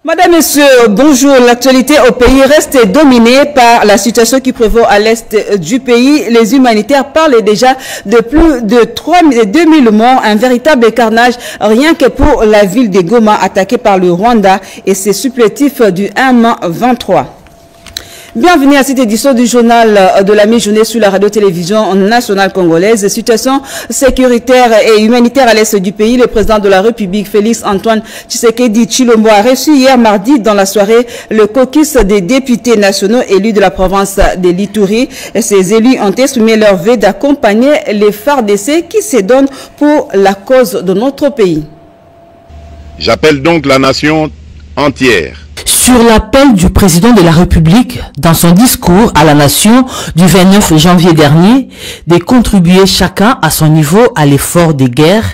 Madame, Messieurs, bonjour. L'actualité au pays reste dominée par la situation qui prévaut à l'est du pays. Les humanitaires parlent déjà de plus de 2000 morts, un véritable carnage, rien que pour la ville de Goma attaquée par le Rwanda et ses supplétifs du M23. Bienvenue à cette édition du journal de la mi-journée sur la radio-télévision nationale congolaise. Situation sécuritaire et humanitaire à l'est du pays. Le président de la République, Félix Antoine Tshisekedi Tshilombo, a reçu hier mardi dans la soirée le caucus des députés nationaux élus de la province de l'Ituri. Ces élus ont exprimé leur vœu d'accompagner les FARDC qui se donnent pour la cause de notre pays. J'appelle donc la nation entière. Sur l'appel du président de la République, dans son discours à la nation du 29 janvier dernier, de contribuer chacun à son niveau à l'effort de guerre,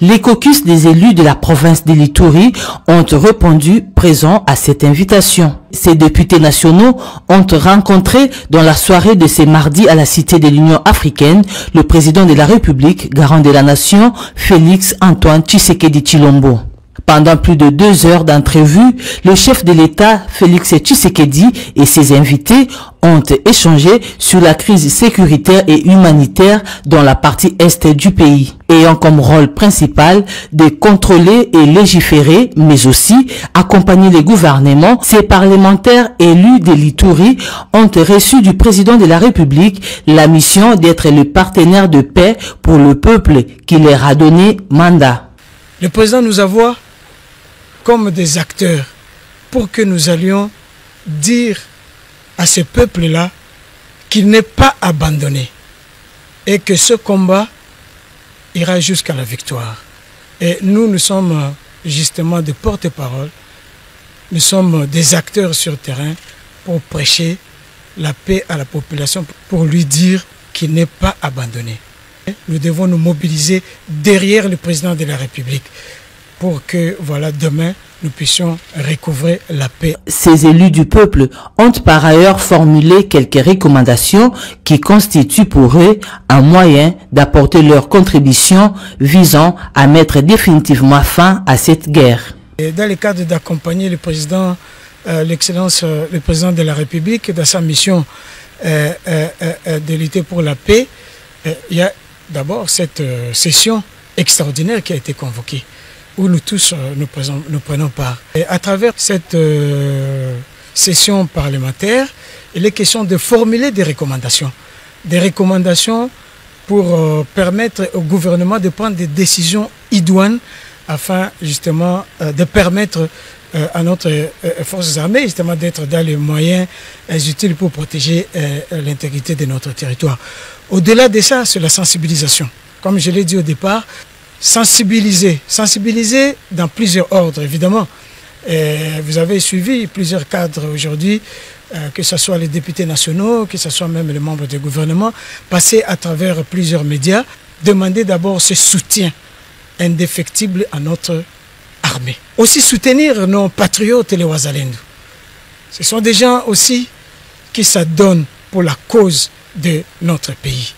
les caucus des élus de la province de l'Ituri ont répondu présents à cette invitation. Ces députés nationaux ont rencontré dans la soirée de ce mardi à la Cité de l'Union africaine le président de la République, garant de la nation, Félix Antoine Tshisekedi Tshilombo. Pendant plus de 2 heures d'entrevue, le chef de l'État, Félix Tshisekedi, et ses invités ont échangé sur la crise sécuritaire et humanitaire dans la partie est du pays, ayant comme rôle principal de contrôler et légiférer, mais aussi accompagner les gouvernements. Ces parlementaires élus de l'Ituri ont reçu du président de la République la mission d'être le partenaire de paix pour le peuple qui leur a donné mandat. Le président nous a vus comme des acteurs pour que nous allions dire à ce peuple-là qu'il n'est pas abandonné et que ce combat ira jusqu'à la victoire. Et nous sommes justement des porte-parole, nous sommes des acteurs sur le terrain pour prêcher la paix à la population, pour lui dire qu'il n'est pas abandonné. Nous devons nous mobiliser derrière le président de la République pour que, voilà, demain, nous puissions recouvrer la paix. Ces élus du peuple ont par ailleurs formulé quelques recommandations qui constituent pour eux un moyen d'apporter leur contribution visant à mettre définitivement fin à cette guerre. Et dans le cadre d'accompagner le président, l'excellence, le président de la République dans sa mission de lutter pour la paix, il y a d'abord cette session extraordinaire qui a été convoquée, où nous tous nous prenons part. Et à travers cette session parlementaire, il est question de formuler des recommandations pour permettre au gouvernement de prendre des décisions idoines afin justement de permettre à notre forces armées justement d'être dans les moyens utiles pour protéger l'intégrité de notre territoire. Au-delà de ça, c'est la sensibilisation. Comme je l'ai dit au départ, sensibiliser dans plusieurs ordres, évidemment. Vous avez suivi plusieurs cadres aujourd'hui, que ce soit les députés nationaux, que ce soit même les membres du gouvernement, passer à travers plusieurs médias, demander d'abord ce soutien indéfectible à notre armée. Aussi soutenir nos patriotes et les Wazalendo. Ce sont des gens aussi qui s'adonnent pour la cause de notre pays.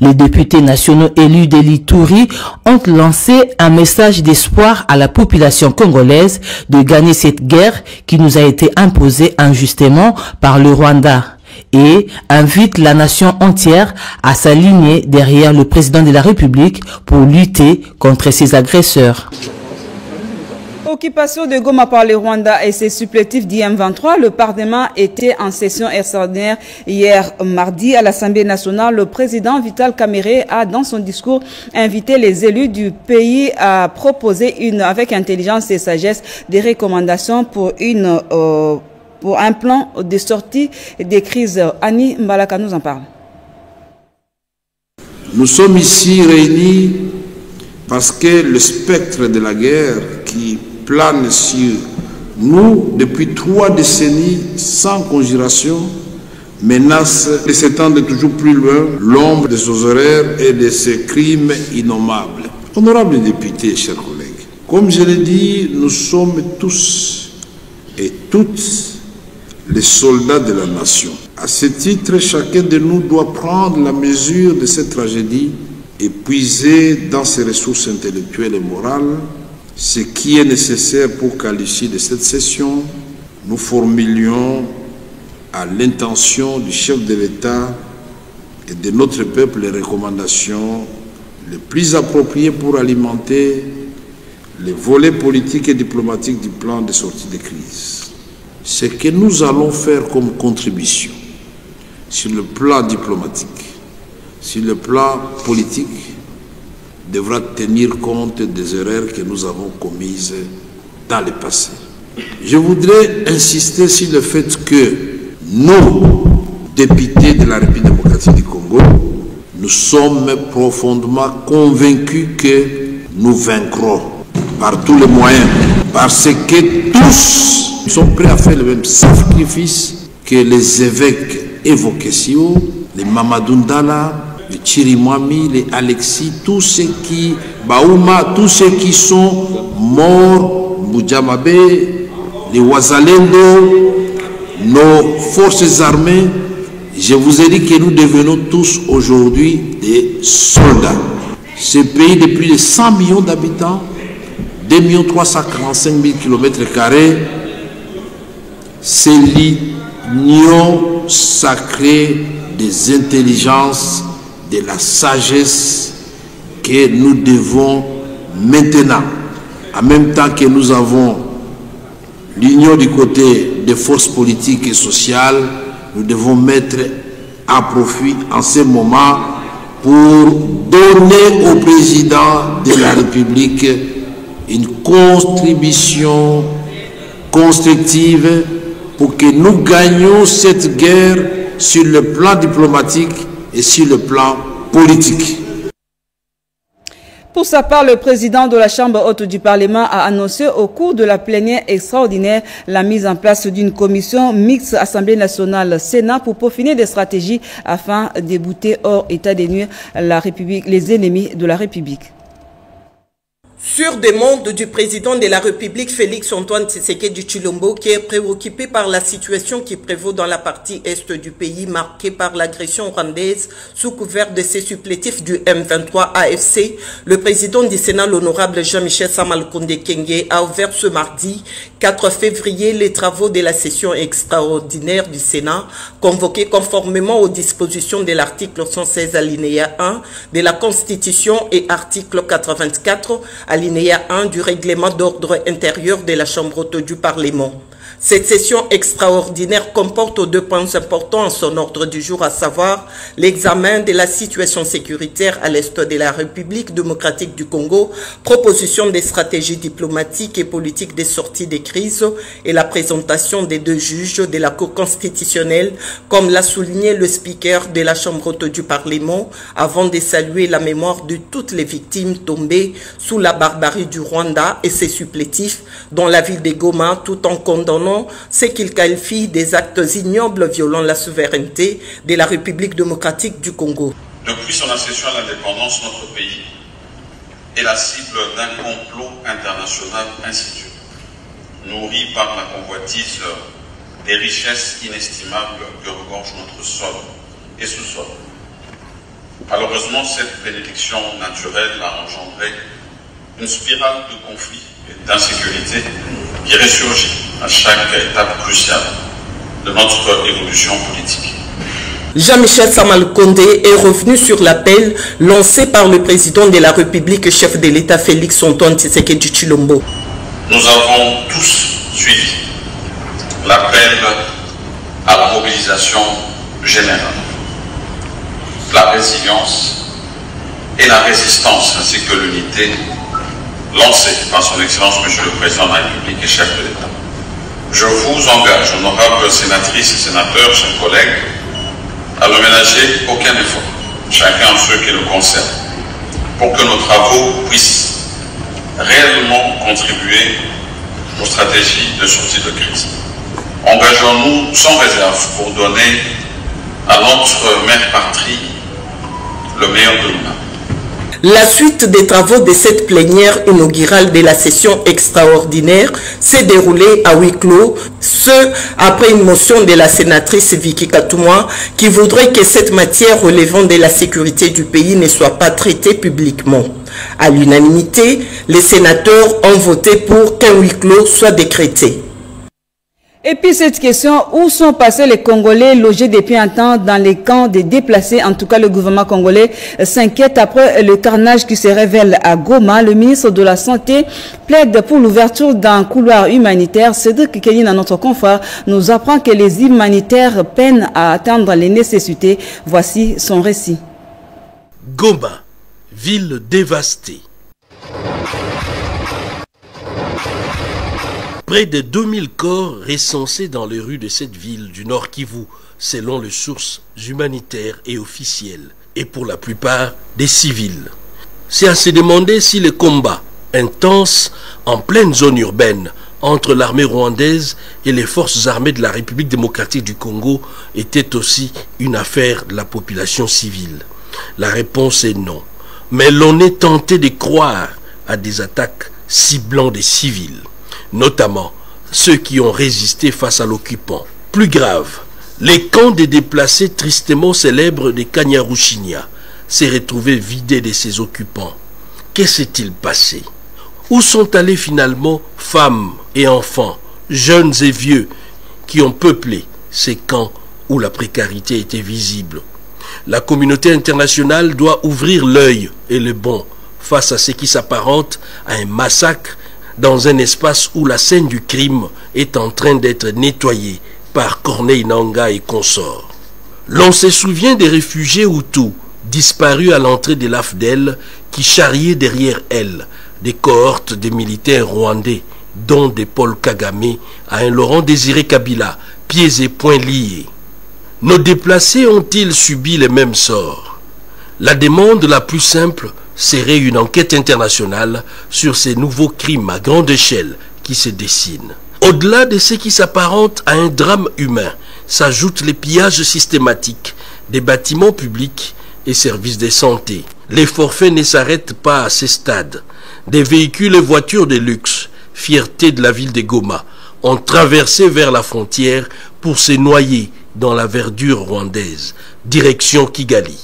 Les députés nationaux élus de l'Ituri ont lancé un message d'espoir à la population congolaise de gagner cette guerre qui nous a été imposée injustement par le Rwanda et invitent la nation entière à s'aligner derrière le président de la République pour lutter contre ces agresseurs. Occupation de Goma par le Rwanda et ses supplétifs d'IM23, le Parlement était en session extraordinaire hier mardi à l'Assemblée nationale. Le président Vital Kamerhe a, dans son discours, invité les élus du pays à proposer avec intelligence et sagesse des recommandations pour un plan de sortie des crises. Annie Mbalaka nous en parle. Nous sommes ici réunis parce que le spectre de la guerre qui plane sur nous depuis 3 décennies sans conjuration menace de s'étendre toujours plus loin l'ombre de ses horaires et de ses crimes innommables. Honorables députés, chers collègues, comme je l'ai dit, nous sommes tous et toutes les soldats de la nation. À ce titre, chacun de nous doit prendre la mesure de cette tragédie et puiser dans ses ressources intellectuelles et morales ce qui est nécessaire pour qu'à l'issue de cette session, nous formulions à l'intention du chef de l'État et de notre peuple les recommandations les plus appropriées pour alimenter les volets politiques et diplomatiques du plan de sortie de crise. Ce que nous allons faire comme contribution sur le plan diplomatique, sur le plan politique, devra tenir compte des erreurs que nous avons commises dans le passé. Je voudrais insister sur le fait que nous, députés de la République démocratique du Congo, nous sommes profondément convaincus que nous vaincrons par tous les moyens, parce que tous sont prêts à faire le même sacrifice que les évêques évoqués ici, les Mamadou Ndala, les Chirimwami, les Alexis, tous ceux qui, Baouma, tous ceux qui sont morts, Boudjamabe, les Ouazalendo, nos forces armées. Je vous ai dit que nous devenons tous aujourd'hui des soldats. Ce pays de plus de 100 millions d'habitants, 2 345 000 km², c'est l'union sacrée des intelligences, de la sagesse que nous devons maintenant, en même temps que nous avons l'union du côté des forces politiques et sociales, nous devons mettre à profit en ce moment pour donner au président de la République une contribution constructive pour que nous gagnions cette guerre sur le plan diplomatique et sur le plan politique. Pour sa part, le président de la Chambre haute du Parlement a annoncé au cours de la plénière extraordinaire la mise en place d'une commission mixte Assemblée nationale-Sénat pour peaufiner des stratégies afin d'ébouter hors état des nuits les ennemis de la République. Sur demande du président de la République, Félix-Antoine Tshisekedi Tshilombo, qui est préoccupé par la situation qui prévaut dans la partie est du pays, marquée par l'agression rwandaise sous couvert de ses supplétifs du M23 AFC, le président du Sénat, l'honorable Jean-Michel Samalukonde Kenge, a ouvert ce mardi 4 février les travaux de la session extraordinaire du Sénat, convoquée conformément aux dispositions de l'article 116 alinéa 1 de la Constitution et article 84 alinéa 1 du règlement d'ordre intérieur de la Chambre haute du Parlement. Cette session extraordinaire comporte 2 points importants en son ordre du jour, à savoir l'examen de la situation sécuritaire à l'est de la République démocratique du Congo, proposition des stratégies diplomatiques et politiques de sortie des crises et la présentation des 2 juges de la Cour constitutionnelle, comme l'a souligné le speaker de la Chambre haute du Parlement, avant de saluer la mémoire de toutes les victimes tombées sous la barbarie du Rwanda et ses supplétifs dans la ville de Goma, tout en condamnant ce qu'il qualifie des actes ignobles violant la souveraineté de la République démocratique du Congo. Depuis son accession à l'indépendance, notre pays est la cible d'un complot international insidieux, nourri par la convoitise des richesses inestimables que regorge notre sol et sous-sol. Malheureusement, cette bénédiction naturelle a engendré une spirale de conflits et d'insécurité qui ressurgit à chaque étape cruciale de notre évolution politique. Jean-Michel Samalukonde est revenu sur l'appel lancé par le président de la République, chef de l'État Félix-Antoine Tshisekedi Tshilombo. Nous avons tous suivi l'appel à la mobilisation générale, la résilience et la résistance ainsi que l'unité lancée par son Excellence Monsieur le Président de la République et chef de l'État. Je vous engage, honorables sénatrices et sénateurs, chers collègues, à ne ménager aucun effort, chacun en ceux qui le concernent, pour que nos travaux puissent réellement contribuer aux stratégies de sortie de crise. Engageons-nous sans réserve pour donner à notre mère patrie le meilleur de nous-mêmes. La suite des travaux de cette plénière inaugurale de la session extraordinaire s'est déroulée à huis clos, ce après une motion de la sénatrice Vicky Katouma qui voudrait que cette matière relevant de la sécurité du pays ne soit pas traitée publiquement. À l'unanimité, les sénateurs ont voté pour qu'un huis clos soit décrété. Et puis cette question, où sont passés les Congolais logés depuis un temps dans les camps des déplacés? En tout cas, le gouvernement congolais s'inquiète après le carnage qui se révèle à Goma. Le ministre de la Santé plaide pour l'ouverture d'un couloir humanitaire. Cédric Kenny, dans notre confrère, nous apprend que les humanitaires peinent à atteindre les nécessités. Voici son récit. Goma, ville dévastée. Près de 2000 corps recensés dans les rues de cette ville du Nord Kivu, selon les sources humanitaires et officielles, et pour la plupart des civils. C'est à se demander si les combats intenses en pleine zone urbaine entre l'armée rwandaise et les forces armées de la République démocratique du Congo étaient aussi une affaire de la population civile. La réponse est non. Mais l'on est tenté de croire à des attaques ciblant des civils, notamment ceux qui ont résisté face à l'occupant. Plus grave, les camps des déplacés tristement célèbres de Kanyaruchinya s'est retrouvé vidé de ses occupants. Que s'est-il passé? Où sont allés finalement femmes et enfants, jeunes et vieux, qui ont peuplé ces camps où la précarité était visible? La communauté internationale doit ouvrir l'œil et le bon face à ce qui s'apparente à un massacre dans un espace où la scène du crime est en train d'être nettoyée par Corneille Nangaa et consorts. L'on se souvient des réfugiés Hutus disparus à l'entrée de l'AFDEL qui charriaient derrière elles des cohortes de militaires rwandais, dont des Paul Kagame à un Laurent Désiré Kabila, pieds et poings liés. Nos déplacés ont-ils subi les mêmes sorts? La demande la plus simple serait une enquête internationale sur ces nouveaux crimes à grande échelle qui se dessinent. Au-delà de ce qui s'apparente à un drame humain, s'ajoutent les pillages systématiques des bâtiments publics et services de santé. Les forfaits ne s'arrêtent pas à ces stades. Des véhicules et voitures de luxe, fierté de la ville de Goma, ont traversé vers la frontière pour se noyer dans la verdure rwandaise, direction Kigali.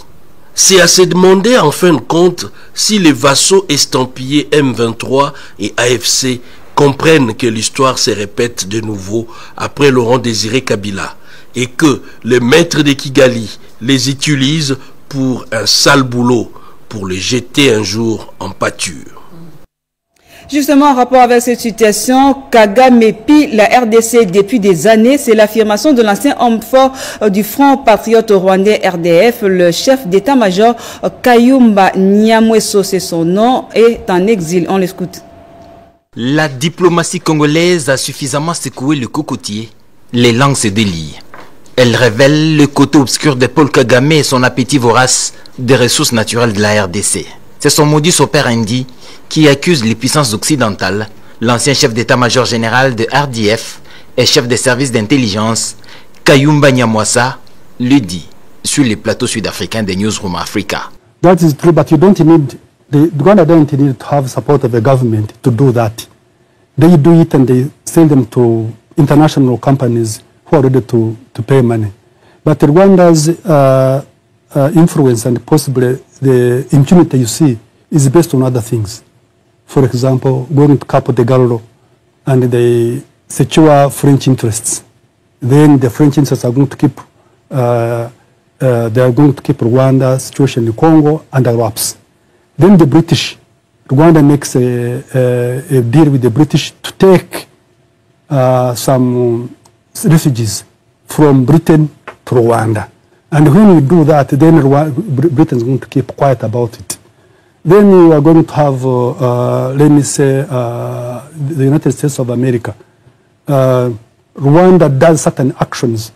C'est à se demander en fin de compte si les vassaux estampillés M23 et AFC comprennent que l'histoire se répète de nouveau après Laurent Désiré Kabila et que les maîtres de Kigali les utilisent pour un sale boulot, pour les jeter un jour en pâture. Justement, en rapport avec cette situation, Kagame pille la RDC depuis des années. C'est l'affirmation de l'ancien homme fort du Front Patriote Rwandais RDF, le chef d'état-major Kayumba Nyamweso, c'est son nom, est en exil. On l'écoute. La diplomatie congolaise a suffisamment secoué le cocotier. Les langues se délient. Elle révèle le côté obscur de Paul Kagame et son appétit vorace des ressources naturelles de la RDC. C'est son modus operandi qui accuse les puissances occidentales. L'ancien chef d'état-major général de RDF et chef des services d'intelligence, Kayumba Nyamwasa, le dit sur les plateaux sud-africains de Newsroom Africa. That is true, but you don't need, Rwanda don't need to have support of the government to do that. They do it and they send them to international companies who are ready to pay money. But Rwanda's influence and possibly the impunity you see is based on other things. For example, going to Capo de Gallo and they secure French interests. Then the French interests are going to keep Rwanda's situation in Congo under wraps. Then the British, Rwanda makes a deal with the British to take some refugees from Britain to Rwanda. And when we do that, then Britain is going to keep quiet about it. Then you are going to have, let me say, the United States of America. Rwanda does certain actions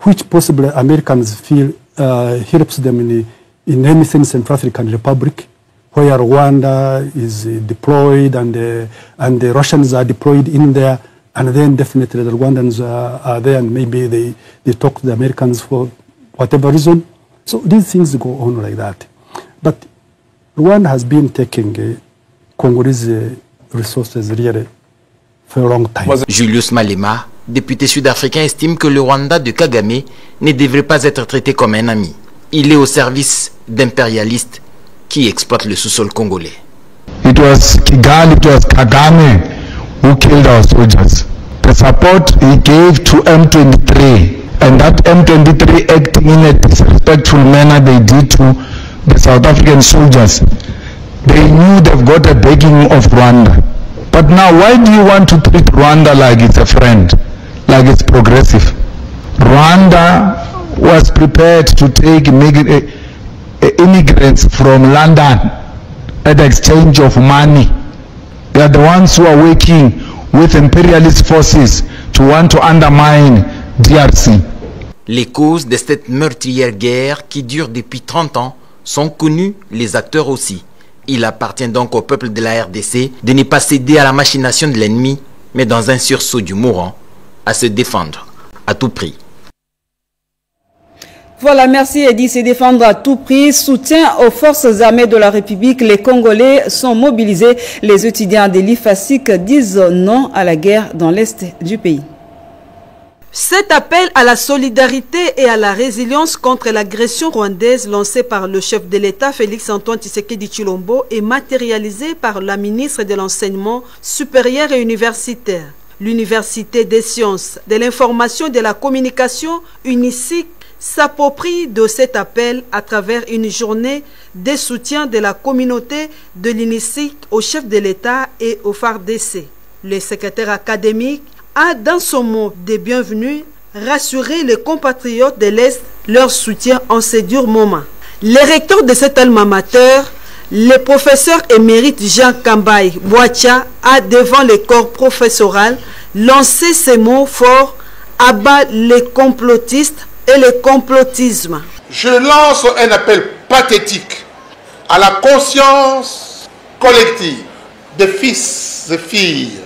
which possibly Americans feel helps them in anything Central African Republic, where Rwanda is deployed and the Russians are deployed in there, and then definitely the Rwandans are there, and maybe they talk to the Americans for whatever reason. So these things go on like that. But Rwanda has been taking Congolese resources really for a long time. Julius Malema, député sud-africain, estime que le Rwanda de Kagame ne devrait pas être traité comme un ami. Il est au service d'impérialistes qui exploitent le sous-sol congolais. it was Kigali, it was Kagame who killed our soldiers. The support he gave to M23, and that M23 acting in a disrespectful manner they did to the South African soldiers. They knew they've got the backing of Rwanda. But now why do you want to treat Rwanda like it's a friend, like it's progressive? Rwanda was prepared to take immigrants from London at the exchange of money. They are the ones who are working with imperialist forces to want to undermine DRC. Les causes de cette meurtrière guerre qui dure depuis 30 ans sont connues, les acteurs aussi. Il appartient donc au peuple de la RDC de ne pas céder à la machination de l'ennemi, mais dans un sursaut du mourant, à se défendre à tout prix. Voilà, merci Eddy. Se défendre à tout prix. Soutien aux forces armées de la République. Les Congolais sont mobilisés. Les étudiants de l'IFASIC disent non à la guerre dans l'est du pays. Cet appel à la solidarité et à la résilience contre l'agression rwandaise lancé par le chef de l'État Félix-Antoine Tshisekedi Tshilombo est matérialisé par la ministre de l'Enseignement supérieur et universitaire. L'Université des sciences, de l'information et de la communication, UNISIC, s'approprie de cet appel à travers une journée de soutien de la communauté de l'UNISIC au chef de l'État et au FARDC. Le secrétaire académique a, dans son mot de bienvenue, rassuré les compatriotes de l'Est leur soutien en ces durs moments. Le recteur de cet alma mater, le professeur émérite Jean Kambaï Boacha, a devant le corps professoral lancé ces mots forts à bas les complotistes et le complotisme. Je lance un appel pathétique à la conscience collective des fils et filles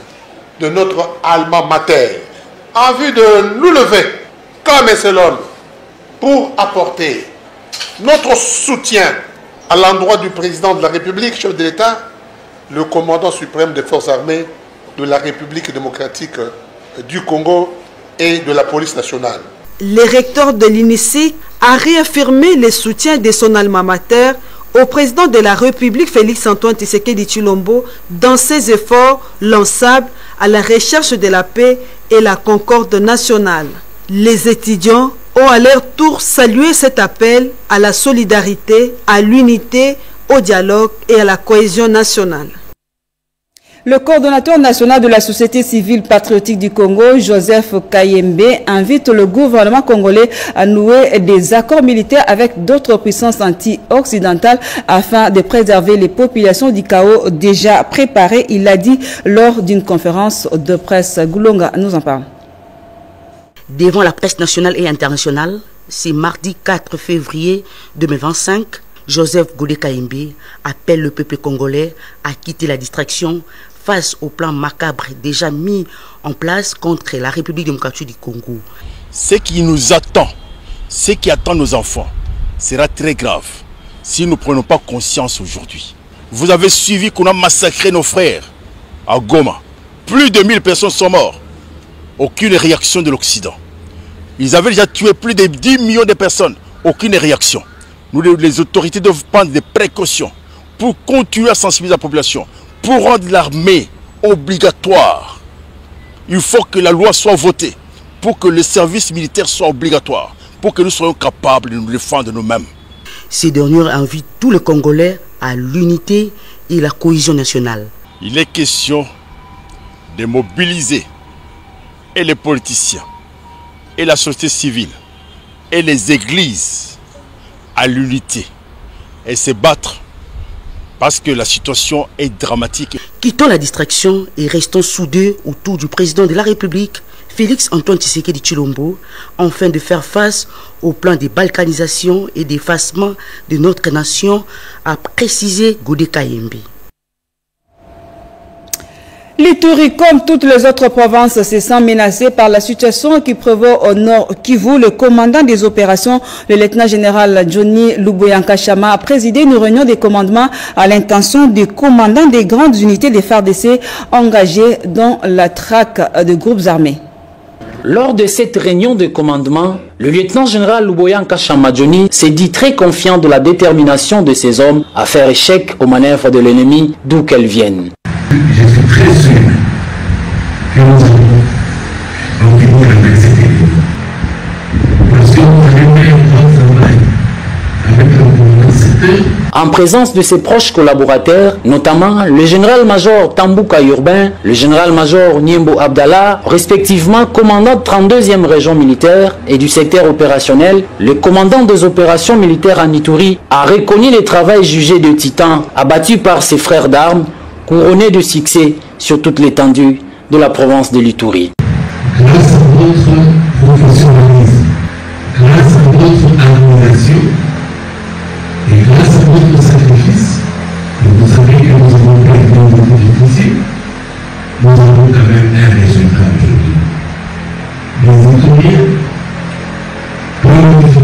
de notre alma mater, en vue de nous lever comme un seul homme pour apporter notre soutien à l'endroit du président de la République, chef de l'État, le commandant suprême des forces armées de la République démocratique du Congo et de la police nationale. Le recteur de l'UNISIC a réaffirmé le soutien de son alma mater au président de la République Félix-Antoine Tshisekedi Tshilombo dans ses efforts lançables à la recherche de la paix et la concorde nationale. Les étudiants ont à leur tour salué cet appel à la solidarité, à l'unité, au dialogue et à la cohésion nationale. Le coordonnateur national de la société civile patriotique du Congo, Joseph Kayembe, invite le gouvernement congolais à nouer des accords militaires avec d'autres puissances anti-occidentales afin de préserver les populations du chaos déjà préparé. Il l'a dit lors d'une conférence de presse. Goulonga nous en parle. Devant la presse nationale et internationale, c'est mardi 4 février 2025, Joseph Kayembe appelle le peuple congolais à quitter la distraction face au plan macabre déjà mis en place contre la République démocratique du Congo. Ce qui nous attend, ce qui attend nos enfants, sera très grave si nous ne prenons pas conscience aujourd'hui. Vous avez suivi qu'on a massacré nos frères à Goma. Plus de 1000 personnes sont mortes. Aucune réaction de l'Occident. Ils avaient déjà tué plus de 10 millions de personnes. Aucune réaction. Les autorités doivent prendre des précautions pour continuer à sensibiliser la population, pour rendre l'armée obligatoire. Il faut que la loi soit votée, pour que le service militaire soit obligatoire, pour que nous soyons capables de nous défendre nous-mêmes. Ces derniers invitent tous les Congolais à l'unité et la cohésion nationale. Il est question de mobiliser et les politiciens, et la société civile, et les églises à l'unité et se battre parce que la situation est dramatique. Quittons la distraction et restons soudés autour du président de la République, Félix-Antoine Tshisekedi Tshilombo, afin de faire face au plan de balkanisation et d'effacement de notre nation, a précisé Kayembe. L'Ituri, comme toutes les autres provinces, se sent menacée par la situation qui prévaut au nord Kivu. Le commandant des opérations, le lieutenant-général Johnny Luboyankashama, a présidé une réunion de commandement à l'intention du commandant des grandes unités des FARDC engagées dans la traque de groupes armés. Lors de cette réunion de commandement, le lieutenant-général Luboya Nkashamadjoni s'est dit très confiant de la détermination de ces hommes à faire échec aux manœuvres de l'ennemi d'où qu'elles viennent. Je suis très sûr que nous allons obtenir l'adversité. Parce que nous allons faire un grand travail avec le gouvernement secteur. En présence de ses proches collaborateurs, notamment le général-major Tambouka Urbain, le général-major Niembo Abdallah, respectivement commandant de 32e région militaire et du secteur opérationnel, le commandant des opérations militaires en Ituri a reconnu le travail jugé de titan abattu par ses frères d'armes, couronné de succès sur toute l'étendue de la province de l'Ituri. Grâce à votre professionnalisme, grâce à votre organisation, et grâce à votre sacrifice, et vous savez que nous avons fait des moments difficiles, nous avons quand même un résultat aujourd'hui. Les Italiens peuvent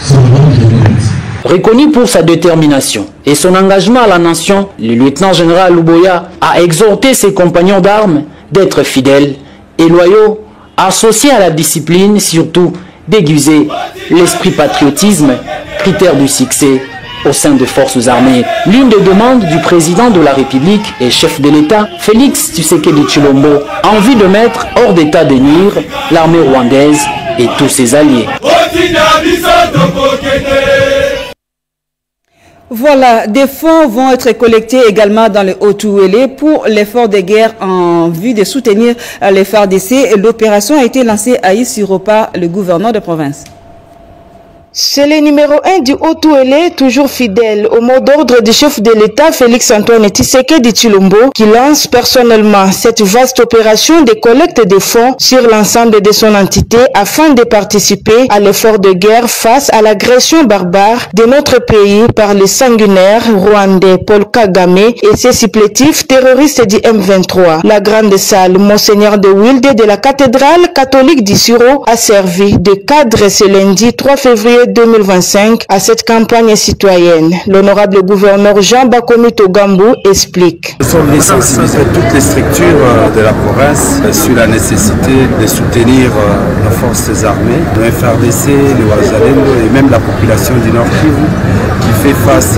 s'en rendre compte. Reconnu pour sa détermination et son engagement à la nation, le lieutenant-général Luboya a exhorté ses compagnons d'armes d'être fidèles et loyaux, associés à la discipline, surtout d'aiguiser l'esprit patriotisme, critère du succès au sein des forces armées. L'une des demandes du président de la République et chef de l'État, Félix Tshisekedi Tshilombo, a envie de mettre hors d'état de nuire l'armée rwandaise et tous ses alliés. Voilà, des fonds vont être collectés également dans le Haut-Ouélé pour l'effort de guerre en vue de soutenir les FARDC. L'opération a été lancée à Isiropa, le gouverneur de province. C'est le numéro 1 du Haut-Ouélé, toujours fidèle au mot d'ordre du chef de l'État Félix-Antoine Tshisekedi Tshilombo, qui lance personnellement cette vaste opération de collecte de fonds sur l'ensemble de son entité afin de participer à l'effort de guerre face à l'agression barbare de notre pays par les sanguinaires rwandais Paul Kagame et ses supplétifs terroristes du M23. La grande salle Monseigneur de Wilde de la cathédrale catholique d'Isiro a servi de cadre ce lundi 3 février 2025 à cette campagne citoyenne. L'honorable gouverneur Jean Bakomi Togambou explique. Nous sommes venus sensibiliser toutes les structures de la province sur la nécessité de soutenir nos forces armées, le FARDC, le Wazalendo et même la population du Nord Kivu qui fait face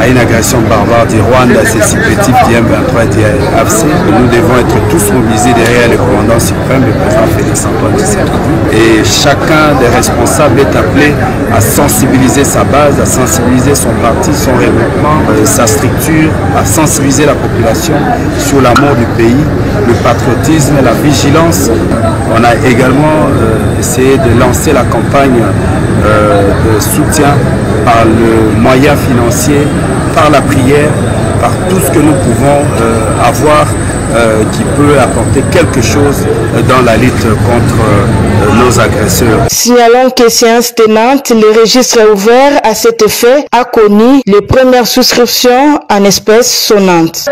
à une agression barbare du Rwanda, ses supplétifs du M23 et du AFC. Nous devons être tous mobilisés derrière le commandant suprême, le président Félix-Antoine Tshisekedi. Et chacun des responsables est appelé à sensibiliser sa base, à sensibiliser son parti, son regroupement, sa structure, à sensibiliser la population sur l'amour du pays, le patriotisme, la vigilance. On a également essayé de lancer la campagne de soutien par le moyen financier, par la prière, par tout ce que nous pouvons avoir qui peut apporter quelque chose dans la lutte contre nos agresseurs. Signalons que séance tenante, le registre ouvert à cet effet a connu les premières souscriptions en espèces sonnantes.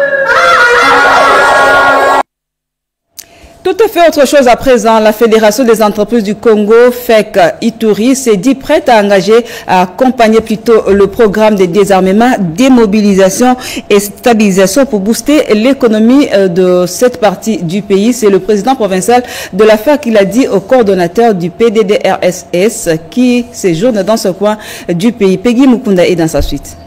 Tout à fait autre chose à présent. La Fédération des entreprises du Congo, FEC Ituri, s'est dit prête à engager, à accompagner plutôt le programme de désarmement, démobilisation et stabilisation pour booster l'économie de cette partie du pays. C'est le président provincial de la FEC qui l'a dit au coordonnateur du PDDRSS qui séjourne dans ce coin du pays. Peggy Mukunda est dans sa suite.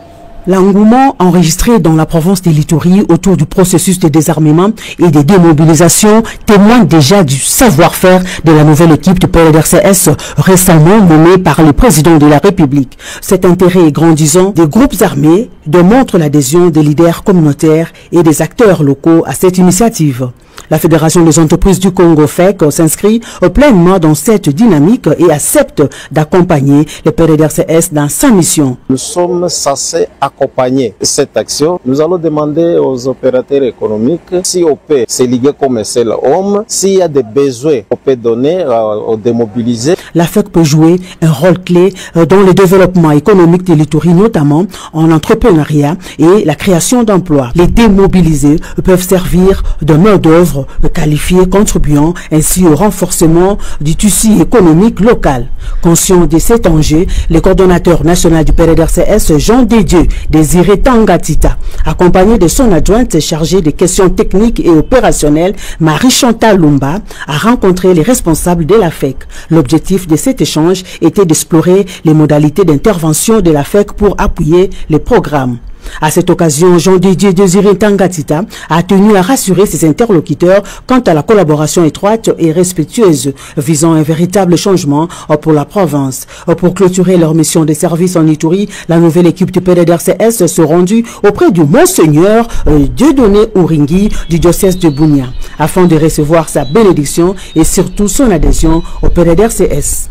L'engouement enregistré dans la province de l'Ituri autour du processus de désarmement et de démobilisation témoigne déjà du savoir-faire de la nouvelle équipe du PDDRCS récemment nommée par le président de la République. Cet intérêt grandissant des groupes armés démontre l'adhésion des leaders communautaires et des acteurs locaux à cette initiative. La Fédération des entreprises du Congo FEC s'inscrit pleinement dans cette dynamique et accepte d'accompagner le PDDRCS dans sa mission. Nous sommes censés accompagner cette action. Nous allons demander aux opérateurs économiques si on peut se liguer comme un seul homme, s'il y a des besoins on peut donner aux démobilisés. La FEC peut jouer un rôle clé dans le développement économique de l'Ituri, notamment en entrepreneuriat et la création d'emplois. Les démobilisés peuvent servir de main-d'œuvre main-d'œuvre qualifiée, contribuant ainsi au renforcement du tissu économique local. Conscient de cet enjeu, le coordonnateur national du PRDRCS, Jean Dédieu Désiré Tangatita, accompagné de son adjointe chargée des questions techniques et opérationnelles, Marie-Chantal Lumba, a rencontré les responsables de la FEC. L'objectif de cet échange était d'explorer les modalités d'intervention de la FEC pour appuyer les programmes. À cette occasion, Jean Didier Désiré Tangatita a tenu à rassurer ses interlocuteurs quant à la collaboration étroite et respectueuse visant un véritable changement pour la province. Pour clôturer leur mission de service en Ituri, la nouvelle équipe du PDDRCS se rendue auprès du Monseigneur Dieudonné Ouringui du diocèse de Bunia afin de recevoir sa bénédiction et surtout son adhésion au PDDRCS.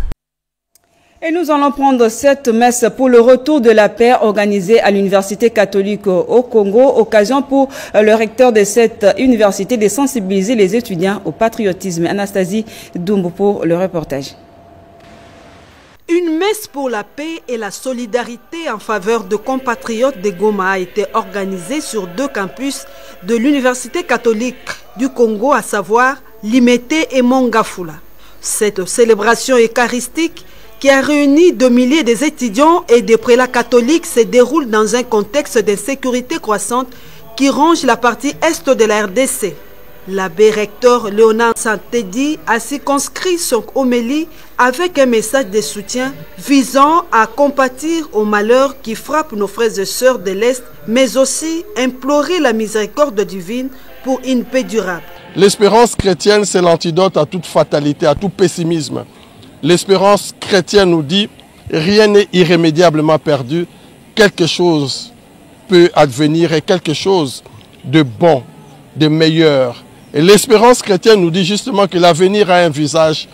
Et nous allons prendre cette messe pour le retour de la paix organisée à l'Université catholique au Congo. Occasion pour le recteur de cette université de sensibiliser les étudiants au patriotisme. Anastasie Doumbo pour le reportage. Une messe pour la paix et la solidarité en faveur de compatriotes de Goma a été organisée sur 2 campus de l'Université catholique du Congo, à savoir Limete et Mongafula. Cette célébration eucharistique qui a réuni 2 milliers d'étudiants et des prélats catholiques se déroule dans un contexte d'insécurité croissante qui ronge la partie est de la RDC. L'abbé recteur Léonard Santedi a circonscrit son homélie avec un message de soutien visant à compatir aux malheurs qui frappent nos frères et sœurs de l'Est, mais aussi implorer la miséricorde divine pour une paix durable. L'espérance chrétienne, c'est l'antidote à toute fatalité, à tout pessimisme. L'espérance chrétienne nous dit « rien n'est irrémédiablement perdu, quelque chose peut advenir et quelque chose de bon, de meilleur ». Et l'espérance chrétienne nous dit justement que l'avenir a un visage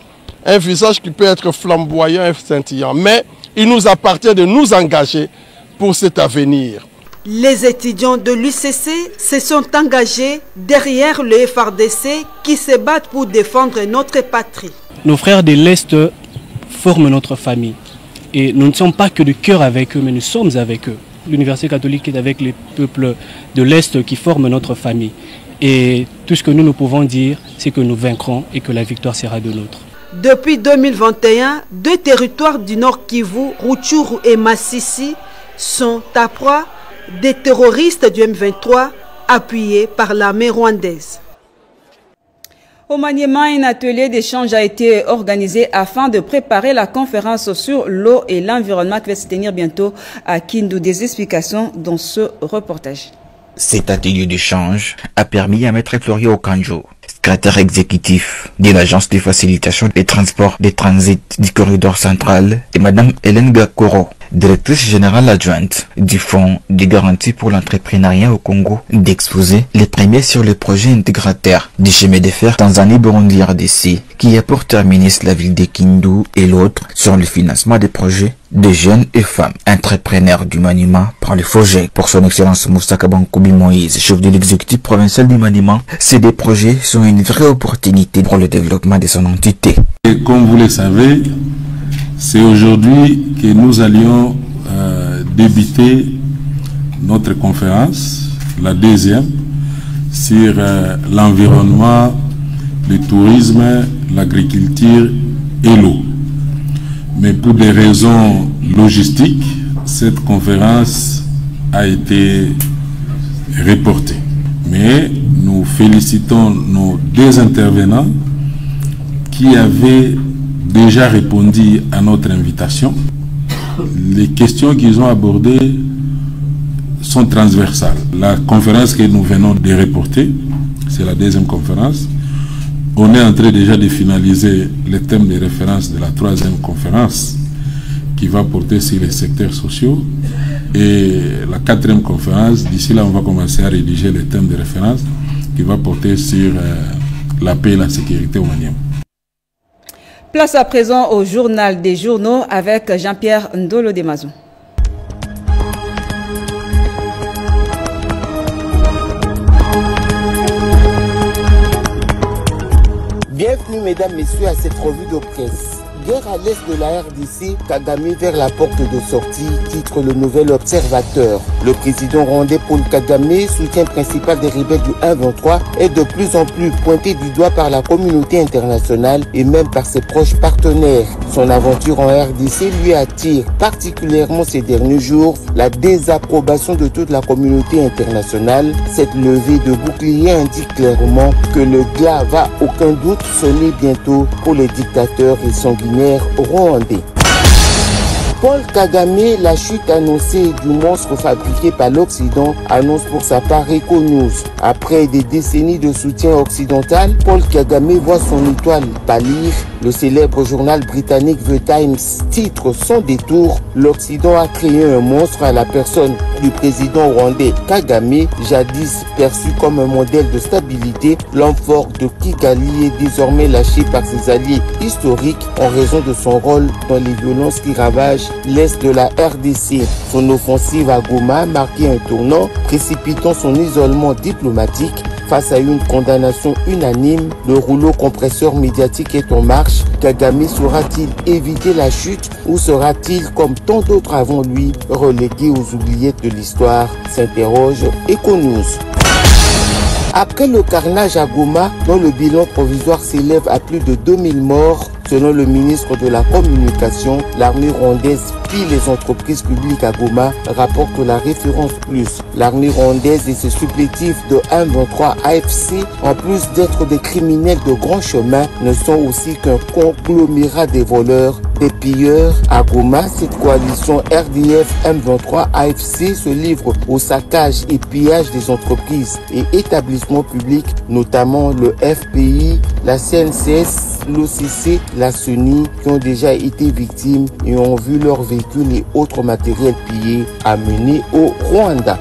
qui peut être flamboyant et scintillant. Mais il nous appartient de nous engager pour cet avenir. Les étudiants de l'UCC se sont engagés derrière le FARDC qui se battent pour défendre notre patrie. Nos frères de l'Est forment notre famille. Et nous ne sommes pas que de cœur avec eux, mais nous sommes avec eux. L'Université catholique est avec les peuples de l'Est qui forment notre famille. Et tout ce que nous pouvons dire, c'est que nous vaincrons et que la victoire sera de nôtre. Depuis 2021, 2 territoires du Nord Kivu, Rutshuru et Masisi, sont à proie des terroristes du M23 appuyés par l'armée rwandaise. Au Maniema, un atelier d'échange a été organisé afin de préparer la conférence sur l'eau et l'environnement qui va se tenir bientôt à Kindu. Des explications dans ce reportage. Cet atelier d'échange a permis à Maître Florian Okanjo, secrétaire exécutif de l'Agence de facilitation des transports des transits du corridor central, et Madame Hélène Gakoro, directrice générale adjointe du Fonds de garantie pour l'entrepreneuriat au Congo, d'exposer les premiers sur le projet intégrateur du chemin de fer Tanzanie-Burundi-RDC qui a pour terminus la ville de Kindu et l'autre sur le financement des projets de jeunes et femmes entrepreneurs du Maniema par le FOGEC. Pour son excellence Moussa Kabankobi Moïse, chef de l'exécutif provincial du Maniema, ces 2 projets sont une vraie opportunité pour le développement de son entité. Et comme vous le savez, c'est aujourd'hui que nous allions débuter notre conférence, la 2e, sur l'environnement, le tourisme, l'agriculture et l'eau. Mais pour des raisons logistiques, cette conférence a été reportée. Mais nous félicitons nos 2 intervenants qui avaient déjà répondu à notre invitation. Les questions qu'ils ont abordées sont transversales. La conférence que nous venons de reporter, c'est la 2e conférence. On est en train déjà de finaliser les thèmes de référence de la 3e conférence qui va porter sur les secteurs sociaux. Et la 4e conférence, d'ici là, on va commencer à rédiger les thèmes de référence qui va porter sur la paix et la sécurité au Maniema. Place à présent au journal des journaux avec Jean-Pierre Ndolo Demazou. Bienvenue mesdames, messieurs à cette revue de presse. Guerre à l'est de la RDC, Kagame vers la porte de sortie, titre le Nouvel Observateur. Le président rwandais Paul Kagame, soutien principal des rebelles du 1-23, est de plus en plus pointé du doigt par la communauté internationale et même par ses proches partenaires. Son aventure en RDC lui attire particulièrement ces derniers jours la désapprobation de toute la communauté internationale. Cette levée de bouclier indique clairement que le glas va aucun doute sonner bientôt pour les dictateurs et sanguinaires rwandais. Paul Kagame, la chute annoncée du monstre fabriqué par l'Occident, annonce pour sa part Econews. Après des décennies de soutien occidental, Paul Kagame voit son étoile pâlir. Le célèbre journal britannique The Times titre sans détour « L'Occident a créé un monstre à la personne du président rwandais Kagame, jadis perçu comme un modèle de stabilité. L'homme fort de Kigali est désormais lâché par ses alliés historiques en raison de son rôle dans les violences qui ravagent l'est de la RDC. Son offensive à Goma a marqué un tournant, précipitant son isolement diplomatique. Face à une condamnation unanime, le rouleau compresseur médiatique est en marche. Kagame saura-t-il éviter la chute ou sera-t-il, comme tant d'autres avant lui, relégué aux oubliettes de l'histoire, s'interroge Econews. Après le carnage à Goma, dont le bilan provisoire s'élève à plus de 2000 morts, selon le ministre de la Communication, l'armée rwandaise pille les entreprises publiques à Goma, rapporte la référence plus. L'armée rwandaise et ses supplétifs de 1-23 AFC, en plus d'être des criminels de grand chemin, ne sont aussi qu'un conglomérat des voleurs, des pilleurs. À Goma, cette coalition RDF M23 AFC se livre au saccage et pillage des entreprises et établissements publics, notamment le FPI, la CNCS, l'OCC, la CENI, qui ont déjà été victimes et ont vu leurs véhicules et autres matériels pillés amenés au Rwanda.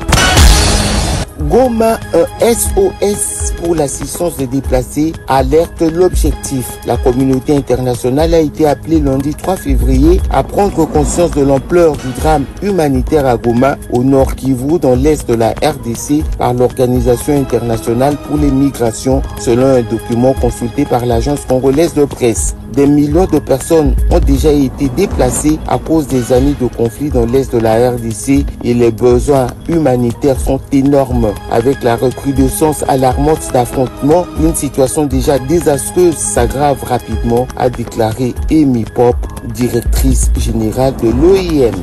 Goma, un SOS pour l'assistance des déplacés, alerte l'objectif. La communauté internationale a été appelée lundi 3 février à prendre conscience de l'ampleur du drame humanitaire à Goma, au nord Kivu, dans l'est de la RDC, par l'Organisation internationale pour les migrations, selon un document consulté par l'agence congolaise de presse. Des millions de personnes ont déjà été déplacées à cause des années de conflit dans l'est de la RDC et les besoins humanitaires sont énormes. Avec la recrudescence alarmante d'affrontements, une situation déjà désastreuse s'aggrave rapidement, a déclaré Amy Pop, directrice générale de l'OIM.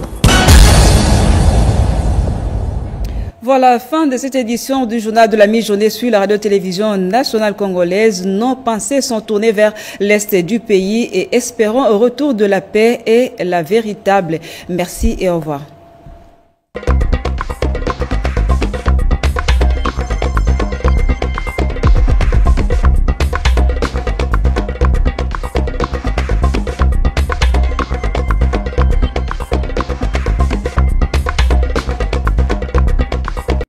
Voilà, fin de cette édition du journal de la mi-journée sur la radio-télévision nationale congolaise. Nos pensées sont tournées vers l'est du pays et espérons au retour de la paix et la véritable. Merci et au revoir.